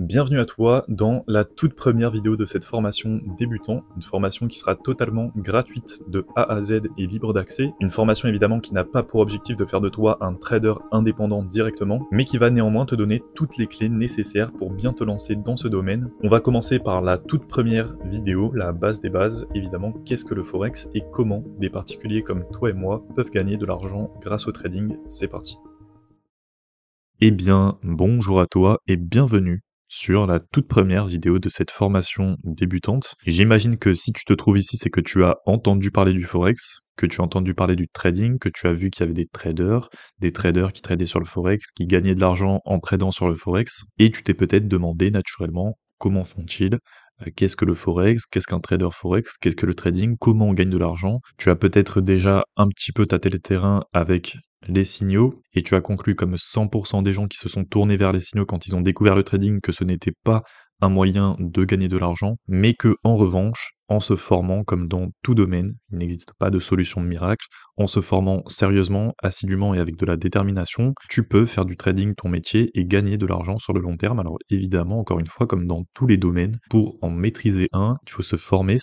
Bienvenue à toi dans la toute première vidéo de cette formation débutant, une formation qui sera totalement gratuite de A à Z et libre d'accès, une formation évidemment qui n'a pas pour objectif de faire de toi un trader indépendant directement, mais qui va néanmoins te donner toutes les clés nécessaires pour bien te lancer dans ce domaine. On va commencer par la toute première vidéo, la base des bases, évidemment, qu'est-ce que le Forex et comment des particuliers comme toi et moi peuvent gagner de l'argent grâce au trading. C'est parti. Eh bien, bonjour à toi et bienvenue sur la toute première vidéo de cette formation débutante. J'imagine que si tu te trouves ici, c'est que tu as entendu parler du Forex, que tu as entendu parler du trading, que tu as vu qu'il y avait des traders qui tradaient sur le Forex, qui gagnaient de l'argent en tradant sur le Forex, et tu t'es peut-être demandé naturellement comment font-ils, qu'est-ce que le Forex, qu'est-ce qu'un trader Forex, qu'est-ce que le trading, comment on gagne de l'argent. Tu as peut-être déjà un petit peu tâté le terrain avec les signaux, et tu as conclu comme 100% des gens qui se sont tournés vers les signaux quand ils ont découvert le trading que ce n'était pas un moyen de gagner de l'argent, mais que en revanche, en se formant comme dans tout domaine, il n'existe pas de solution miracle, en se formant sérieusement, assidûment et avec de la détermination, tu peux faire du trading ton métier et gagner de l'argent sur le long terme. Alors évidemment, encore une fois, comme dans tous les domaines, pour en maîtriser un, il faut se former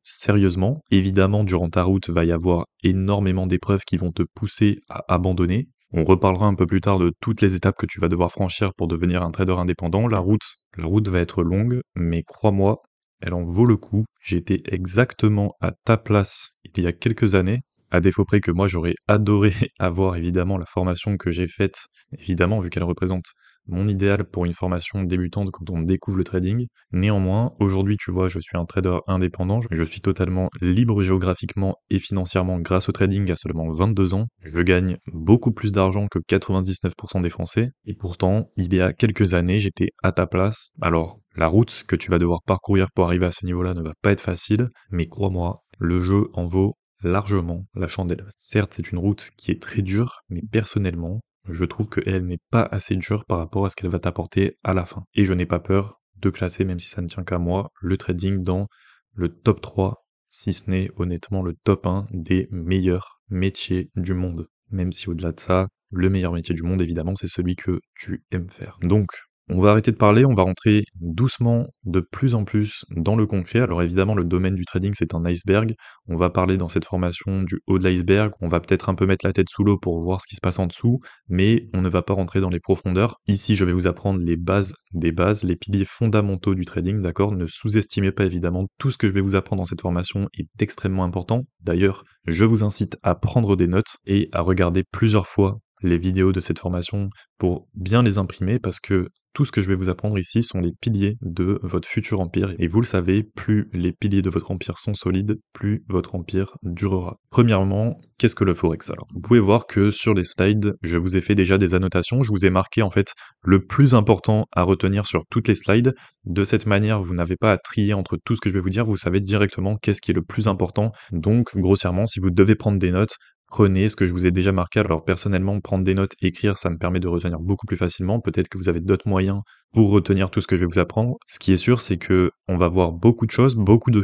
sérieusement. Évidemment, durant ta route, va y avoir énormément d'épreuves qui vont te pousser à abandonner. On reparlera un peu plus tard de toutes les étapes que tu vas devoir franchir pour devenir un trader indépendant. La route va être longue, mais crois-moi, elle en vaut le coup. J'étais exactement à ta place il y a quelques années, à défaut près que moi j'aurais adoré avoir évidemment la formation que j'ai faite, évidemment vu qu'elle représente mon idéal pour une formation débutante quand on découvre le trading. Néanmoins, aujourd'hui, tu vois, je suis un trader indépendant, je suis totalement libre géographiquement et financièrement grâce au trading à seulement 22 ans. Je gagne beaucoup plus d'argent que 99% des Français, et pourtant, il y a quelques années, j'étais à ta place. Alors, la route que tu vas devoir parcourir pour arriver à ce niveau-là ne va pas être facile, mais crois-moi, le jeu en vaut largement la chandelle. Certes, c'est une route qui est très dure, mais personnellement, je trouve qu'elle n'est pas assez dure par rapport à ce qu'elle va t'apporter à la fin. Et je n'ai pas peur de classer, même si ça ne tient qu'à moi, le trading dans le top 3, si ce n'est honnêtement le top 1 des meilleurs métiers du monde. Même si au-delà de ça, le meilleur métier du monde, évidemment, c'est celui que tu aimes faire. Donc, on va arrêter de parler, on va rentrer doucement de plus en plus dans le concret. Alors évidemment, le domaine du trading, c'est un iceberg. On va parler dans cette formation du haut de l'iceberg. On va peut-être un peu mettre la tête sous l'eau pour voir ce qui se passe en dessous, mais on ne va pas rentrer dans les profondeurs. Ici, je vais vous apprendre les bases des bases, les piliers fondamentaux du trading, d'accord? Ne sous-estimez pas évidemment tout ce que je vais vous apprendre dans cette formation est extrêmement important. D'ailleurs, je vous incite à prendre des notes et à regarder plusieurs fois les vidéos de cette formation pour bien les imprimer, parce que tout ce que je vais vous apprendre ici sont les piliers de votre futur empire. Et vous le savez, plus les piliers de votre empire sont solides, plus votre empire durera. Premièrement, qu'est-ce que le Forex? Alors, vous pouvez voir que sur les slides, je vous ai fait déjà des annotations. Je vous ai marqué en fait le plus important à retenir sur toutes les slides. De cette manière, vous n'avez pas à trier entre tout ce que je vais vous dire. Vous savez directement qu'est-ce qui est le plus important. Donc, grossièrement, si vous devez prendre des notes, prenez ce que je vous ai déjà marqué. Alors personnellement, prendre des notes, écrire, ça me permet de retenir beaucoup plus facilement. Peut-être que vous avez d'autres moyens pour retenir tout ce que je vais vous apprendre. Ce qui est sûr, c'est que on va voir beaucoup de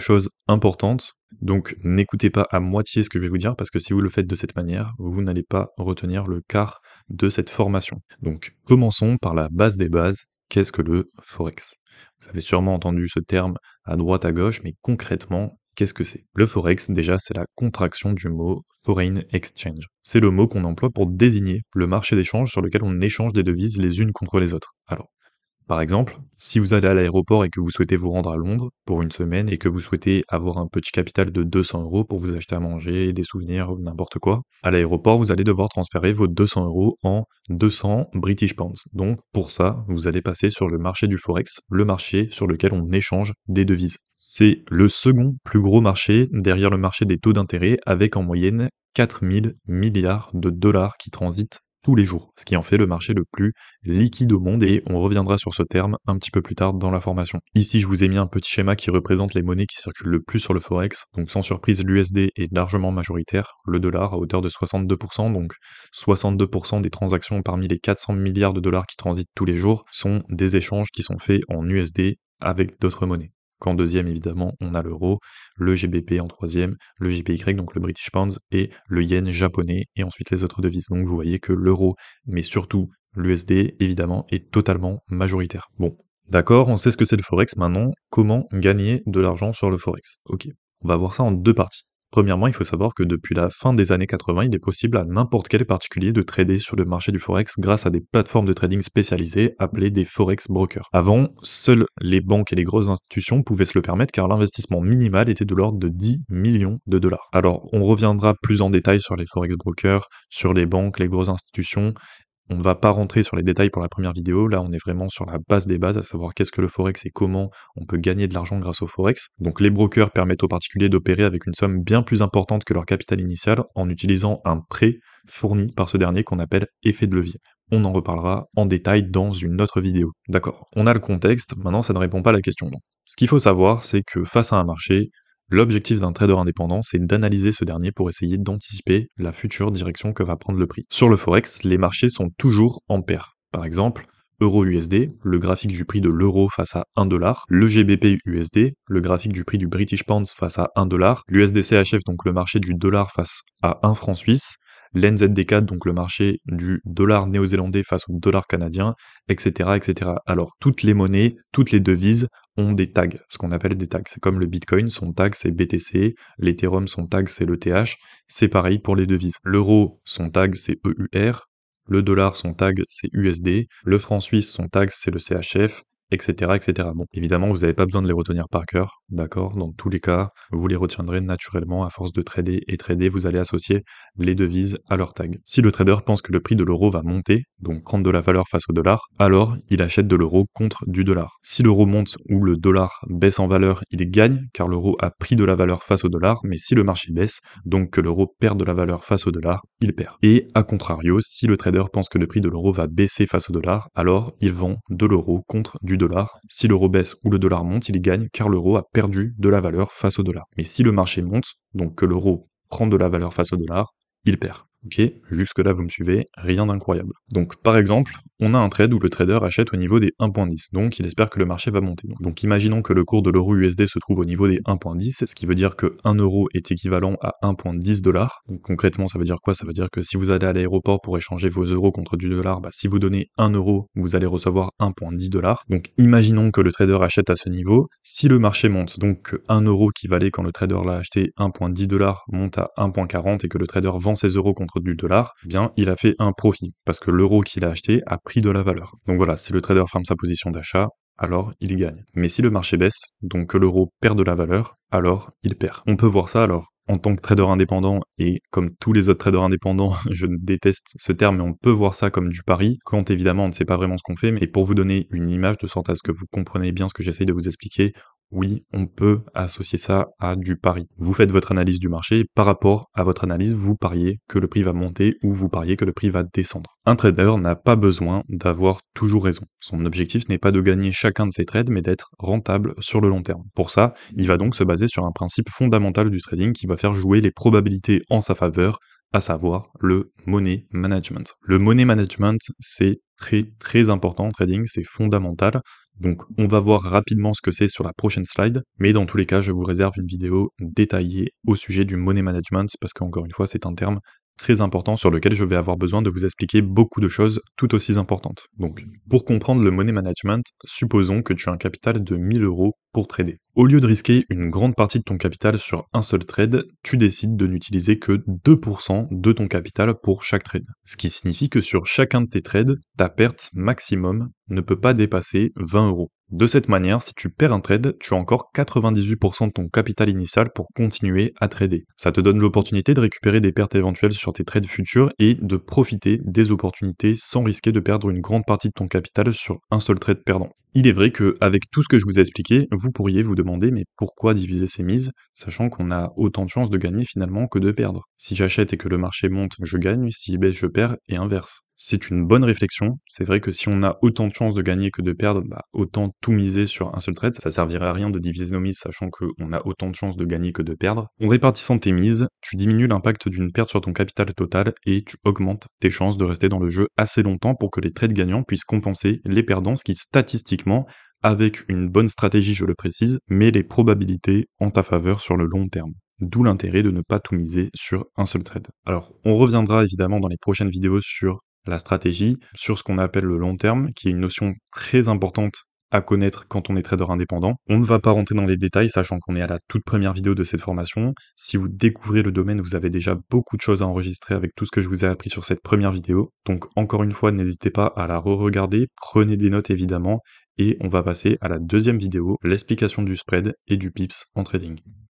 choses importantes. Donc n'écoutez pas à moitié ce que je vais vous dire, parce que si vous le faites de cette manière, vous n'allez pas retenir le quart de cette formation. Donc commençons par la base des bases. Qu'est-ce que le Forex? Vous avez sûrement entendu ce terme à droite à gauche, mais concrètement, qu'est-ce que c'est? Le Forex, déjà, c'est la contraction du mot Foreign Exchange. C'est le mot qu'on emploie pour désigner le marché d'échange sur lequel on échange des devises les unes contre les autres. Alors, par exemple, si vous allez à l'aéroport et que vous souhaitez vous rendre à Londres pour une semaine et que vous souhaitez avoir un petit capital de 200 euros pour vous acheter à manger, des souvenirs, n'importe quoi, à l'aéroport, vous allez devoir transférer vos 200 euros en 200 British Pounds. Donc, pour ça, vous allez passer sur le marché du Forex, le marché sur lequel on échange des devises. C'est le second plus gros marché derrière le marché des taux d'intérêt, avec en moyenne 4000 milliards de dollars qui transitent tous les jours, ce qui en fait le marché le plus liquide au monde, et on reviendra sur ce terme un petit peu plus tard dans la formation. Ici, je vous ai mis un petit schéma qui représente les monnaies qui circulent le plus sur le Forex, donc sans surprise, l'USD est largement majoritaire, le dollar à hauteur de 62%, donc 62% des transactions parmi les 400 milliards de dollars qui transitent tous les jours sont des échanges qui sont faits en USD avec d'autres monnaies. Qu'en deuxième, évidemment, on a l'euro, le GBP en troisième, le JPY, donc le British Pounds, et le yen japonais, et ensuite les autres devises. Donc vous voyez que l'euro, mais surtout l'USD, évidemment, est totalement majoritaire. Bon, D'accord, on sait ce que c'est le forex maintenant. Comment gagner de l'argent sur le forex? Ok, on va voir ça en deux parties. Premièrement, il faut savoir que depuis la fin des années 80, il est possible à n'importe quel particulier de trader sur le marché du forex grâce à des plateformes de trading spécialisées appelées des forex brokers. Avant, seules les banques et les grosses institutions pouvaient se le permettre car l'investissement minimal était de l'ordre de 10 millions de dollars. Alors, on reviendra plus en détail sur les forex brokers, sur les banques, les grosses institutions. On ne va pas rentrer sur les détails pour la première vidéo, là on est vraiment sur la base des bases, à savoir qu'est-ce que le forex et comment on peut gagner de l'argent grâce au forex. Donc les brokers permettent aux particuliers d'opérer avec une somme bien plus importante que leur capital initial en utilisant un prêt fourni par ce dernier qu'on appelle effet de levier. On en reparlera en détail dans une autre vidéo. D'accord, on a le contexte, maintenant ça ne répond pas à la question. Non. Ce qu'il faut savoir, c'est que face à un marché, l'objectif d'un trader indépendant, c'est d'analyser ce dernier pour essayer d'anticiper la future direction que va prendre le prix. Sur le forex, les marchés sont toujours en paire. Par exemple, euro-USD, le graphique du prix de l'euro face à 1 dollar, le GBP-USD, le graphique du prix du British Pound face à 1 dollar, l'USD-CHF, donc le marché du dollar face à 1 franc suisse, l'NZD4, donc le marché du dollar néo-zélandais face au dollar canadien, etc., etc. Alors, toutes les monnaies, toutes les devises ont des tags, ce qu'on appelle des tags. C'est comme le Bitcoin, son tag c'est BTC, l'Ethereum, son tag c'est l'ETH, c'est pareil pour les devises. L'euro, son tag c'est EUR, le dollar, son tag c'est USD, le franc suisse, son tag c'est le CHF, etc., etc. Bon, évidemment, vous n'avez pas besoin de les retenir par cœur, d'accord? Dans tous les cas, vous les retiendrez naturellement à force de trader et trader, vous allez associer les devises à leur tag. Si le trader pense que le prix de l'euro va monter, donc prendre de la valeur face au dollar, alors il achète de l'euro contre du dollar. Si l'euro monte ou le dollar baisse en valeur, il gagne car l'euro a pris de la valeur face au dollar, mais si le marché baisse, donc que l'euro perd de la valeur face au dollar, il perd. Et à contrario, si le trader pense que le prix de l'euro va baisser face au dollar, alors il vend de l'euro contre du dollar. Si l'euro baisse ou le dollar monte, il gagne car l'euro a perdu de la valeur face au dollar. Mais si le marché monte, donc que l'euro prend de la valeur face au dollar, il perd. Ok, jusque-là vous me suivez, rien d'incroyable. Donc par exemple, on a un trade où le trader achète au niveau des 1.10, donc il espère que le marché va monter. Donc imaginons que le cours de l'euro USD se trouve au niveau des 1.10, ce qui veut dire que 1 euro est équivalent à 1.10 dollars. Donc concrètement, ça veut dire quoi? Ça veut dire que si vous allez à l'aéroport pour échanger vos euros contre du dollar, bah, si vous donnez 1 euro, vous allez recevoir 1.10 dollars. Donc imaginons que le trader achète à ce niveau. Si le marché monte, donc 1 euro qui valait quand le trader l'a acheté 1.10 dollars monte à 1.40 et que le trader vend ses euros contre du dollar, eh bien il a fait un profit parce que l'euro qu'il a acheté a pris de la valeur. Donc voilà, si le trader ferme sa position d'achat, alors il gagne. Mais si le marché baisse, donc que l'euro perd de la valeur, alors il perd. On peut voir ça alors en tant que trader indépendant, et comme tous les autres traders indépendants, je déteste ce terme, mais on peut voir ça comme du pari, quand évidemment on ne sait pas vraiment ce qu'on fait, mais pour vous donner une image de sorte à ce que vous compreniez bien ce que j'essaye de vous expliquer, oui, on peut associer ça à du pari. Vous faites votre analyse du marché, et par rapport à votre analyse, vous pariez que le prix va monter ou vous pariez que le prix va descendre. Un trader n'a pas besoin d'avoir toujours raison. Son objectif n'est pas de gagner chacun de ses trades, mais d'être rentable sur le long terme. Pour ça, il va donc se baser sur un principe fondamental du trading qui va faire jouer les probabilités en sa faveur, à savoir le money management. Le money management, c'est très important en trading, c'est fondamental. Donc on va voir rapidement ce que c'est sur la prochaine slide, mais dans tous les cas, je vous réserve une vidéo détaillée au sujet du money management, parce qu'encore une fois, c'est un terme très important sur lequel je vais avoir besoin de vous expliquer beaucoup de choses tout aussi importantes. Donc, pour comprendre le money management, supposons que tu as un capital de 1000 euros pour trader. Au lieu de risquer une grande partie de ton capital sur un seul trade, tu décides de n'utiliser que 2% de ton capital pour chaque trade. Ce qui signifie que sur chacun de tes trades, ta perte maximum ne peut pas dépasser 20 euros. De cette manière, si tu perds un trade, tu as encore 98% de ton capital initial pour continuer à trader. Ça te donne l'opportunité de récupérer des pertes éventuelles sur tes trades futurs et de profiter des opportunités sans risquer de perdre une grande partie de ton capital sur un seul trade perdant. Il est vrai qu'avec tout ce que je vous ai expliqué, vous pourriez vous demander mais pourquoi diviser ces mises, sachant qu'on a autant de chances de gagner finalement que de perdre. Si j'achète et que le marché monte, je gagne, s'il baisse, je perds, et inverse. C'est une bonne réflexion, c'est vrai que si on a autant de chances de gagner que de perdre, bah, autant tout miser sur un seul trade, ça servirait à rien de diviser nos mises sachant qu'on a autant de chances de gagner que de perdre. En répartissant tes mises, tu diminues l'impact d'une perte sur ton capital total et tu augmentes tes chances de rester dans le jeu assez longtemps pour que les trades gagnants puissent compenser les perdants, ce qui statistiquement, avec une bonne stratégie je le précise, met les probabilités en ta faveur sur le long terme. D'où l'intérêt de ne pas tout miser sur un seul trade. Alors, on reviendra évidemment dans les prochaines vidéos sur la stratégie, sur ce qu'on appelle le long terme, qui est une notion très importante à connaître quand on est trader indépendant. On ne va pas rentrer dans les détails, sachant qu'on est à la toute première vidéo de cette formation. Si vous découvrez le domaine, vous avez déjà beaucoup de choses à enregistrer avec tout ce que je vous ai appris sur cette première vidéo. Donc encore une fois, n'hésitez pas à la re-regarder, prenez des notes évidemment, et on va passer à la deuxième vidéo, l'explication du spread et du pips en trading.